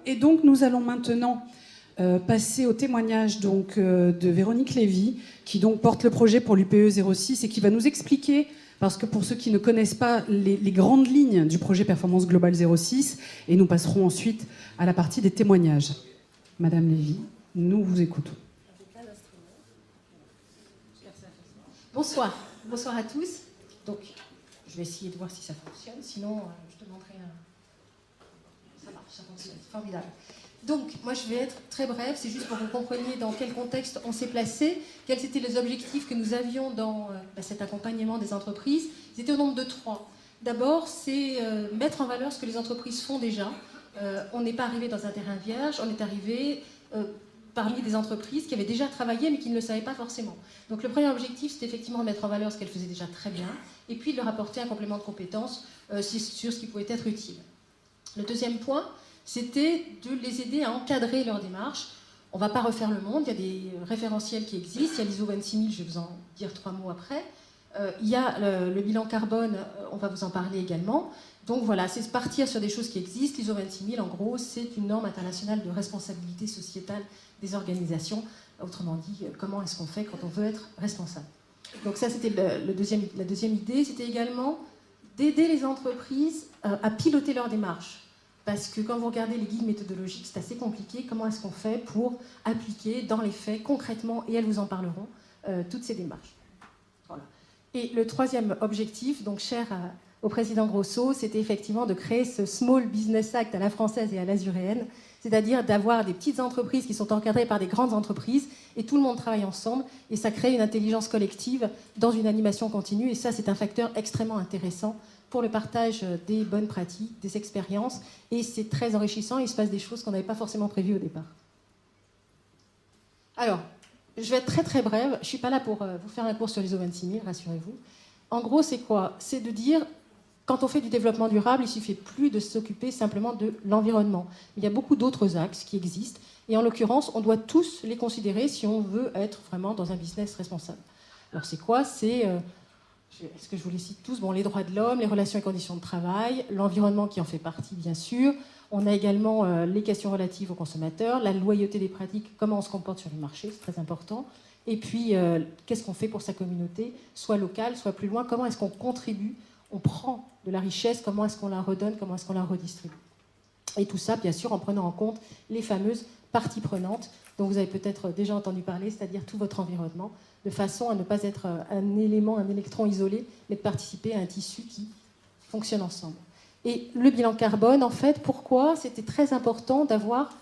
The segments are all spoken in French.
Et donc, nous allons maintenant passer au témoignage donc, de Véronique Lévy, qui donc porte le projet pour l'UPE 06 et qui va nous expliquer, parce que pour ceux qui ne connaissent pas les grandes lignes du projet Performance Globale 06, et nous passerons ensuite à la partie des témoignages. Madame Lévy, nous vous écoutons. Bonsoir, bonsoir à tous. Donc, je vais essayer de voir si ça fonctionne, sinon je te montrerai un... Ça marche, ça fonctionne, formidable. Donc, moi je vais être très brève, c'est juste pour que vous compreniez dans quel contexte on s'est placé, quels étaient les objectifs que nous avions dans cet accompagnement des entreprises. Ils étaient au nombre de 3. D'abord, c'est mettre en valeur ce que les entreprises font déjà. On n'est pas arrivé dans un terrain vierge, on est arrivé parmi des entreprises qui avaient déjà travaillé mais qui ne le savaient pas forcément. Donc le premier objectif, c'était effectivement de mettre en valeur ce qu'elles faisaient déjà très bien et puis de leur apporter un complément de compétences sur ce qui pouvait être utile. Le deuxième point, c'était de les aider à encadrer leur démarche. On ne va pas refaire le monde, il y a des référentiels qui existent, il y a l'ISO 26000, je vais vous en dire 3 mots après. Il y a le bilan carbone, on va vous en parler également. Donc voilà, c'est partir sur des choses qui existent. L'ISO 26000, en gros, c'est une norme internationale de responsabilité sociétale des organisations. Autrement dit, comment est-ce qu'on fait quand on veut être responsable. Donc ça, c'était la deuxième idée. C'était également d'aider les entreprises à piloter leur démarche. Parce que quand vous regardez les guides méthodologiques, c'est assez compliqué. Comment est-ce qu'on fait pour appliquer dans les faits, concrètement, et elles vous en parleront, toutes ces démarches. Voilà. Et le troisième objectif, donc cher au président Grosso, c'était effectivement de créer ce Small Business Act à la française et à l'azuréenne, c'est-à-dire d'avoir des petites entreprises qui sont encadrées par des grandes entreprises, et tout le monde travaille ensemble, et ça crée une intelligence collective dans une animation continue, et ça, c'est un facteur extrêmement intéressant pour le partage des bonnes pratiques, des expériences, et c'est très enrichissant, il se passe des choses qu'on n'avait pas forcément prévues au départ. Alors, je vais être très très brève, je ne suis pas là pour vous faire un cours sur l'ISO 26000, rassurez-vous. En gros, c'est quoi? C'est de dire, quand on fait du développement durable, il ne suffit plus de s'occuper simplement de l'environnement. Il y a beaucoup d'autres axes qui existent, et en l'occurrence, on doit tous les considérer si on veut être vraiment dans un business responsable. Alors c'est quoi? C'est... Est-ce que je vous les cite tous? Bon, les droits de l'homme, les relations et conditions de travail, l'environnement qui en fait partie, bien sûr. On a également les questions relatives aux consommateurs, la loyauté des pratiques, comment on se comporte sur le marché, c'est très important. Et puis, qu'est-ce qu'on fait pour sa communauté, soit locale, soit plus loin? Comment est-ce qu'on contribue? On prend de la richesse, comment est-ce qu'on la redonne? Comment est-ce qu'on la redistribue? Et tout ça, bien sûr, en prenant en compte les fameuses parties prenantes dont vous avez peut-être déjà entendu parler, c'est-à-dire tout votre environnement, de façon à ne pas être un élément, un électron isolé, mais de participer à un tissu qui fonctionne ensemble. Et le bilan carbone, en fait, pourquoi c'était très important d'avoir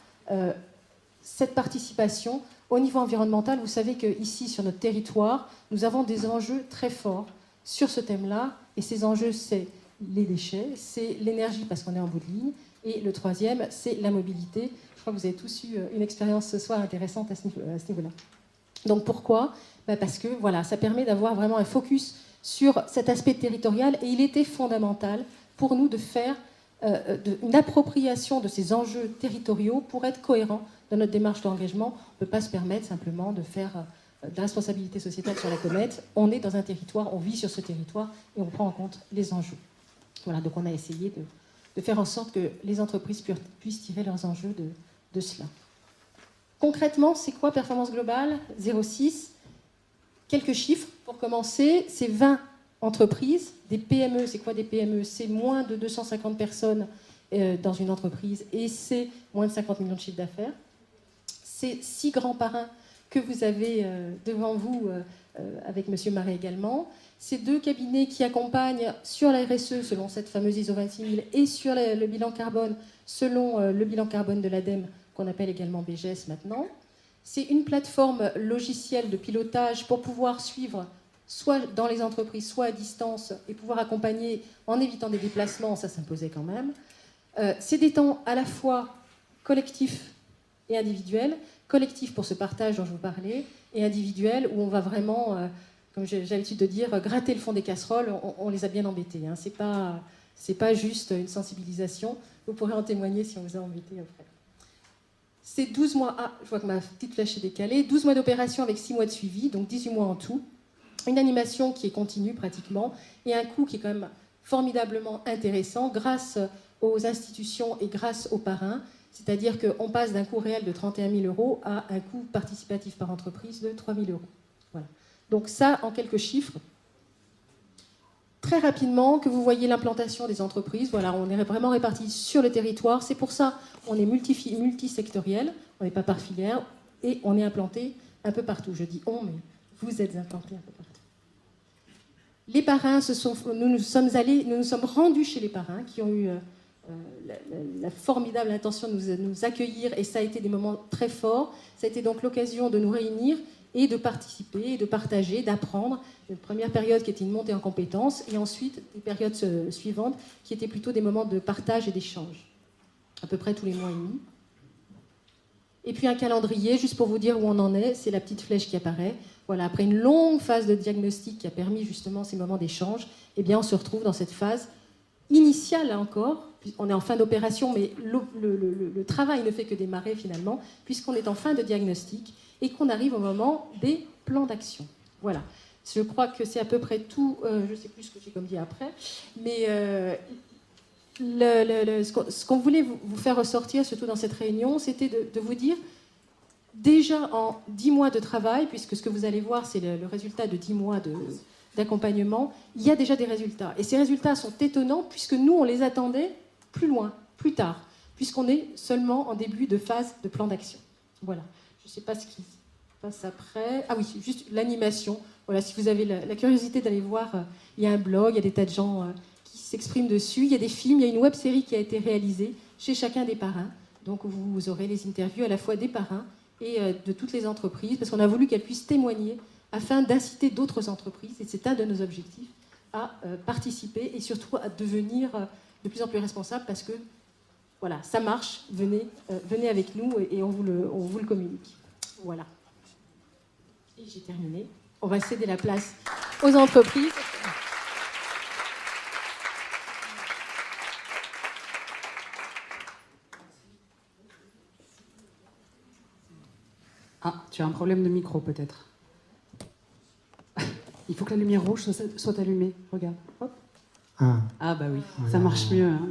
cette participation au niveau environnemental? Vous savez qu'ici, sur notre territoire, nous avons des enjeux très forts sur ce thème-là, et ces enjeux, c'est les déchets, c'est l'énergie, parce qu'on est en bout de ligne, et le troisième, c'est la mobilité. Je crois que vous avez tous eu une expérience ce soir intéressante à ce niveau-là. Donc pourquoi? Parce que voilà, ça permet d'avoir vraiment un focus sur cet aspect territorial, et il était fondamental pour nous de faire une appropriation de ces enjeux territoriaux pour être cohérent dans notre démarche d'engagement. On ne peut pas se permettre simplement de faire de la responsabilité sociétale sur la comète. On est dans un territoire, on vit sur ce territoire et on prend en compte les enjeux. Voilà, donc on a essayé de faire en sorte que les entreprises puissent tirer leurs enjeux de cela. Concrètement, c'est quoi Performance Globale 06? Quelques chiffres pour commencer. C'est 20 entreprises. Des PME, c'est quoi des PME? C'est moins de 250 personnes dans une entreprise et c'est moins de 50 millions de chiffre d'affaires. C'est 6 grands parrains que vous avez devant vous avec M. Marais également. C'est 2 cabinets qui accompagnent sur la RSE selon cette fameuse ISO 26000 et sur le bilan carbone selon le bilan carbone de l'ADEME qu'on appelle également BGS maintenant. C'est une plateforme logicielle de pilotage pour pouvoir suivre soit dans les entreprises, soit à distance et pouvoir accompagner en évitant des déplacements, ça s'imposait quand même. C'est des temps à la fois collectifs et individuels. Collectif pour ce partage dont je vous parlais et individuel où on va vraiment... comme j'ai l'habitude de dire, gratter le fond des casseroles, on les a bien embêtés. Hein. C'est pas juste une sensibilisation. Vous pourrez en témoigner si on vous a embêté après. C'est 12 mois... Ah, je vois que ma petite flèche est décalée. 12 mois d'opération avec 6 mois de suivi, donc 18 mois en tout. Une animation qui est continue pratiquement et un coût qui est quand même formidablement intéressant grâce aux institutions et grâce aux parrains. C'est-à-dire qu'on passe d'un coût réel de 31 000 euros à un coût participatif par entreprise de 3 000 euros. Voilà. Donc ça, en quelques chiffres. Très rapidement, que vous voyez l'implantation des entreprises, voilà, on est vraiment répartis sur le territoire. C'est pour ça qu'on est multisectoriel, on n'est pas par filière, et on est implanté un peu partout. Je dis on, mais vous êtes implantés un peu partout. Les parrains, nous nous sommes rendus chez les parrains qui ont eu la formidable intention de nous accueillir, et ça a été des moments très forts. Ça a été donc l'occasion de nous réunir et de participer, de partager, d'apprendre. Une première période qui était une montée en compétences, et ensuite des périodes suivantes qui étaient plutôt des moments de partage et d'échange, à peu près tous les mois et demi. Et puis un calendrier, juste pour vous dire où on en est, c'est la petite flèche qui apparaît. Voilà, après une longue phase de diagnostic qui a permis justement ces moments d'échange, eh bien on se retrouve dans cette phase initiale là encore. On est en fin d'opération, mais le travail ne fait que démarrer finalement, puisqu'on est en fin de diagnostic et qu'on arrive au moment des plans d'action. Voilà. Je crois que c'est à peu près tout. Je ne sais plus ce que j'ai comme dit après, mais ce qu'on voulait vous faire ressortir, surtout dans cette réunion, c'était de vous dire, déjà en 10 mois de travail, puisque ce que vous allez voir, c'est le résultat de 10 mois d'accompagnement, il y a déjà des résultats. Et ces résultats sont étonnants, puisque nous, on les attendait plus loin, plus tard, puisqu'on est seulement en début de phase de plan d'action. Voilà. Je ne sais pas ce qui se passe après. Ah oui, juste l'animation. Voilà, si vous avez la curiosité d'aller voir, il y a un blog, il y a des tas de gens qui s'expriment dessus, il y a des films, il y a une web-série qui a été réalisée chez chacun des parrains. Donc vous aurez les interviews à la fois des parrains et de toutes les entreprises, parce qu'on a voulu qu'elles puissent témoigner afin d'inciter d'autres entreprises, et c'est un de nos objectifs, à participer et surtout à devenir de plus en plus responsables, parce que voilà, ça marche, venez avec nous et on vous le communique. Voilà. Et j'ai terminé. On va céder la place aux entreprises. Ah, tu as un problème de micro peut-être. Il faut que la lumière rouge soit allumée. Regarde. Hop. Ah bah oui, ça marche mieux. Hein.